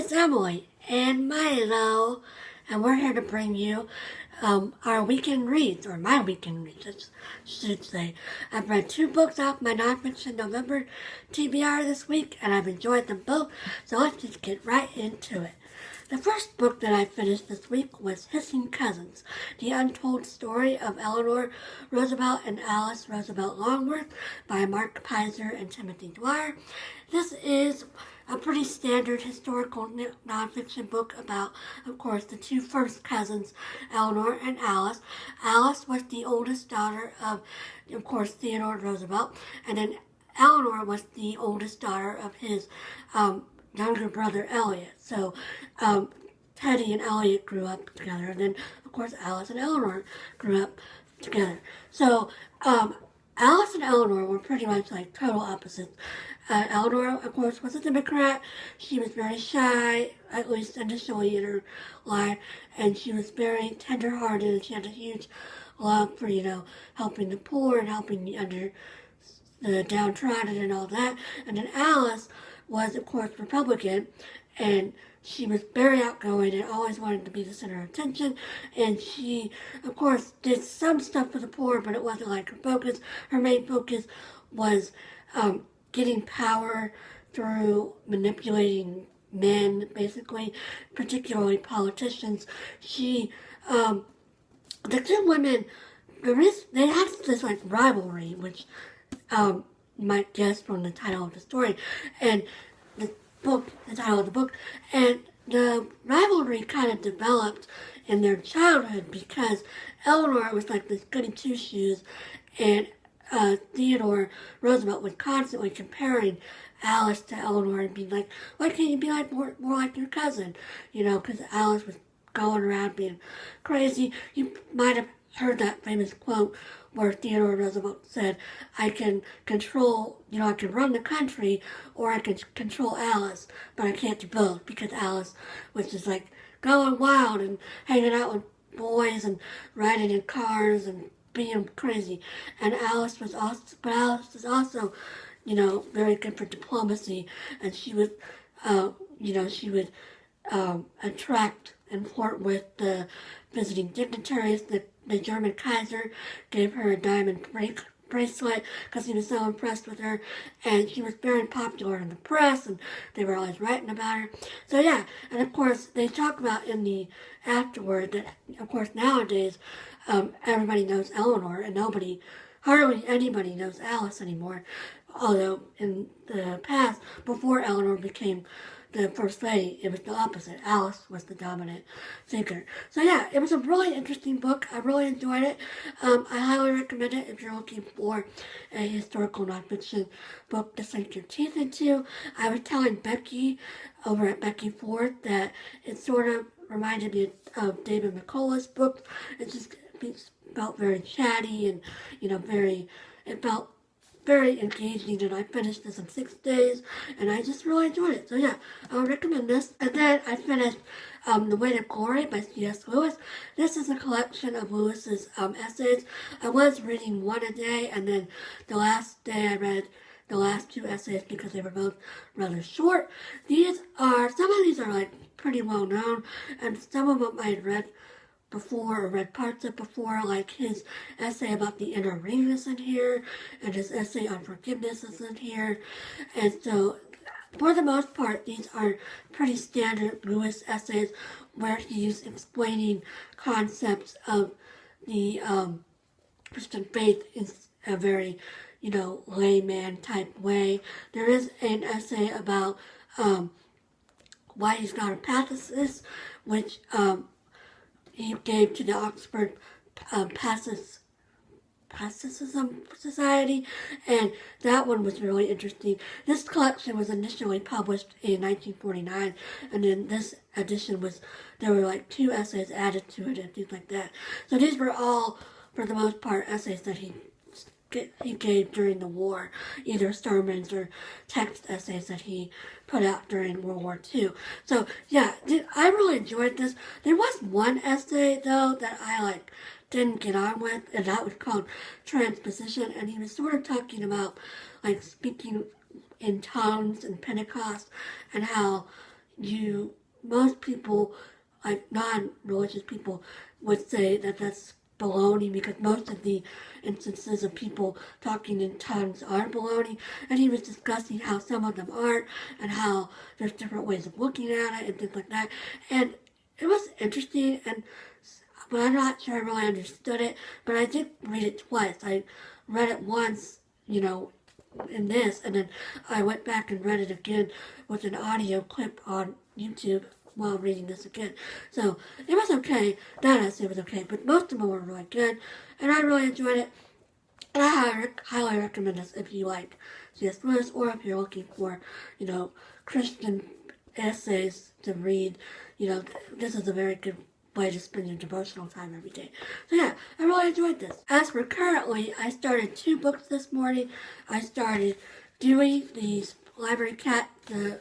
it's Emily and Milo, and we're here to bring you our weekend reads, or my weekend reads, I should say. I've read 2 books off my nonfiction November TBR this week, and I've enjoyed them both, so let's just get right into it. The first book that I finished this week was Hissing Cousins, the untold story of Eleanor Roosevelt and Alice Roosevelt Longworth by Marc, Peyser, and Timothy Dwyer. This is a pretty standard historical nonfiction book about, of course, the 2 first cousins, Eleanor and Alice. Alice was the oldest daughter of course, Theodore Roosevelt, and then Eleanor was the oldest daughter of his younger brother Elliot. So Teddy and Elliot grew up together, and then of course Alice and Eleanor grew up together. So Alice and Eleanor were pretty much like total opposites. Eleanor, of course, was a Democrat. She was very shy, at least initially in her life, and she was very tender-hearted, and she had a huge love for, helping the poor and helping the downtrodden and all that. And then Alice was, of course, Republican, and she was very outgoing and always wanted to be the center of attention. And she, of course, did some stuff for the poor, but it wasn't like her focus. Her main focus was getting power through manipulating men, basically, particularly politicians. The 2 women, they had this like rivalry, which you might guess from the title of the story, and the title of the book, and the rivalry kind of developed in their childhood because Eleanor was like this goody two-shoes, and Theodore Roosevelt was constantly comparing Alice to Eleanor and being like, why can't you be like more like your cousin? Because Alice was going around being crazy. You might have heard that famous quote where Theodore Roosevelt said, I can run the country, or I can control Alice, but I can't do both, because Alice was just like going wild and hanging out with boys and riding in cars and being crazy. And Alice was also, very good for diplomacy, and she would, she would attract and flirt with the visiting dignitaries. The German Kaiser gave her a diamond bracelet because he was so impressed with her, and she was very popular in the press, and they were always writing about her. So yeah, and of course they talk about in the afterword that, of course, nowadays everybody knows Eleanor, and hardly anybody knows Alice anymore. Although in the past, before Eleanor became the First Lady, it was the opposite. Alice was the dominant figure. So yeah, it was a really interesting book. I really enjoyed it. I highly recommend it if you're looking for a historical nonfiction book to sink your teeth into. I was telling Becky over at Becky Ford that it sort of reminded me of David McCullough's book. It felt very chatty and, it felt very engaging, and I finished this in 6 days, and I just really enjoyed it. So yeah, I would recommend this. And then I finished The Weight of Glory by C.S. Lewis. This is a collection of Lewis's essays. I was reading one a day, and then the last day I read the last 2 essays because they were both rather short. Some of these are like pretty well known, and some of them I had read before, or read parts of before, like his essay about the inner ring is in here, and his essay on forgiveness is in here. And so, for the most part, these are pretty standard Lewis essays where he's explaining concepts of the Christian faith in a very, layman type way. There is an essay about why he's not a pacifist, which he gave to the Oxford Pacifism Society, and that one was really interesting. This collection was initially published in 1949, and then this edition there were like 2 essays added to it and things like that. So these were all, for the most part, essays that he gave during the war, either sermons or text essays that he put out during World War II. So yeah, I really enjoyed this. There was one essay though that I didn't get on with, and that was called Transposition, and he was sort of talking about speaking in tongues and Pentecost, and how most people, like non-religious people, would say that that's baloney, because most of the instances of people talking in tongues are baloney, and he was discussing how some of them aren't, and how there's different ways of looking at it and things like that. And it was interesting, but I'm not sure I really understood it. But I did read it twice. I read it once, in this, and then I went back and read it again with an audio clip on YouTube while reading this again. So it was okay. That I say was okay, but most of them were really good, and I really enjoyed it. And I highly recommend this if you like C.S. Lewis, or if you're looking for, Christian essays to read. This is a very good way to spend your devotional time every day. So yeah, I really enjoyed this. As for currently, I started 2 books this morning. I started Dewey, the library cat, the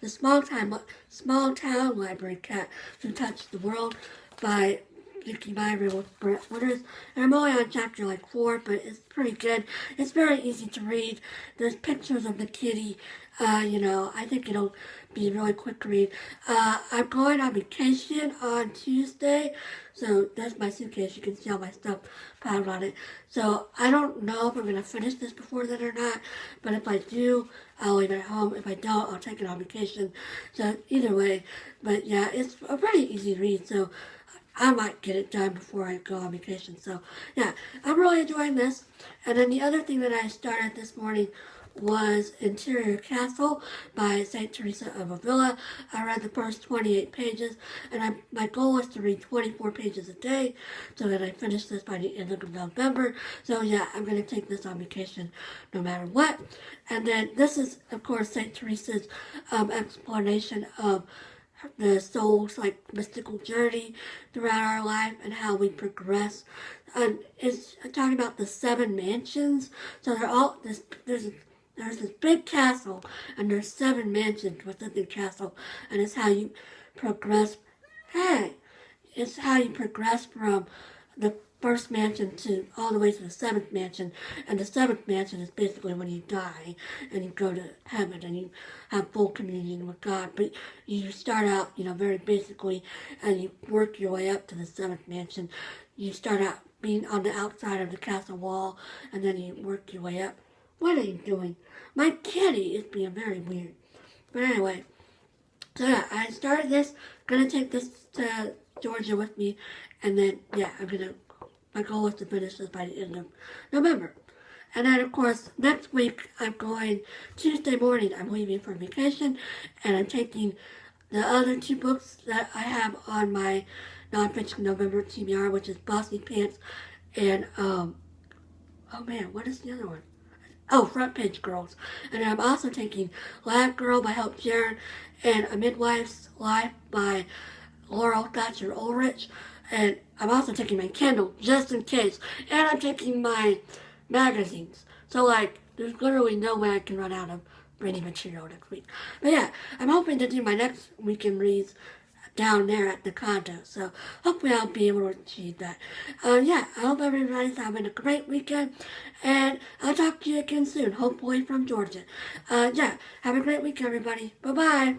small town library cat who touched the world, by Vicki, Myron with Bret, Witter. And I'm only on chapter 4, but it's pretty good. It's very easy to read. There's pictures of the kitty. I think it'll be a really quick read. I'm going on vacation on Tuesday, so there's my suitcase. You can see all my stuff piled on it. So I don't know if I'm going to finish this before then or not, but if I do, I'll leave it at home. If I don't, I'll take it on vacation. So either way, but yeah, it's a pretty easy read, so I might get it done before I go on vacation. So yeah, I'm really enjoying this. And then the other thing that I started this morning was Interior Castle by St. Teresa of Avila. I read the first 28 pages, and my goal was to read 24 pages a day, so that I finish this by the end of November. So yeah, I'm going to take this on vacation no matter what. And then this is, of course, St. Teresa's explanation of the soul's mystical journey throughout our life and how we progress. And it's talking about the 7 mansions. So there's this big castle, and there's 7 mansions within the castle, and it's how you progress. It's how you progress from the first mansion to all the way to the 7th mansion, and the 7th mansion is basically when you die and you go to heaven and you have full communion with God. But you start out, very basically, and you work your way up to the 7th mansion. You start out being on the outside of the castle wall, and then you work your way up. What are you doing? My kitty is being very weird. But anyway, so yeah, I started this. Gonna take this to Georgia with me, and then yeah, my goal is to finish this by the end of November. And then of course next week I'm going Tuesday morning. I'm leaving for vacation, and I'm taking the other 2 books that I have on my nonfiction November TBR, which is Bossy Pants and oh man, what is the other one? Oh, Front Page Girls. And I'm also taking Lab Girl by Hope Sharon, and A Midwife's Life by Laurel Thatcher Ulrich. And I'm also taking my Kindle, just in case. And I'm taking my magazines. So, there's literally no way I can run out of reading material next week. But yeah, I'm hoping to do my next weekend reads down there at the condo. So hopefully I'll be able to achieve that. Yeah, I hope everybody's having a great weekend, and I'll talk to you again soon, hopefully from Georgia. Yeah, have a great week, everybody. Bye-bye.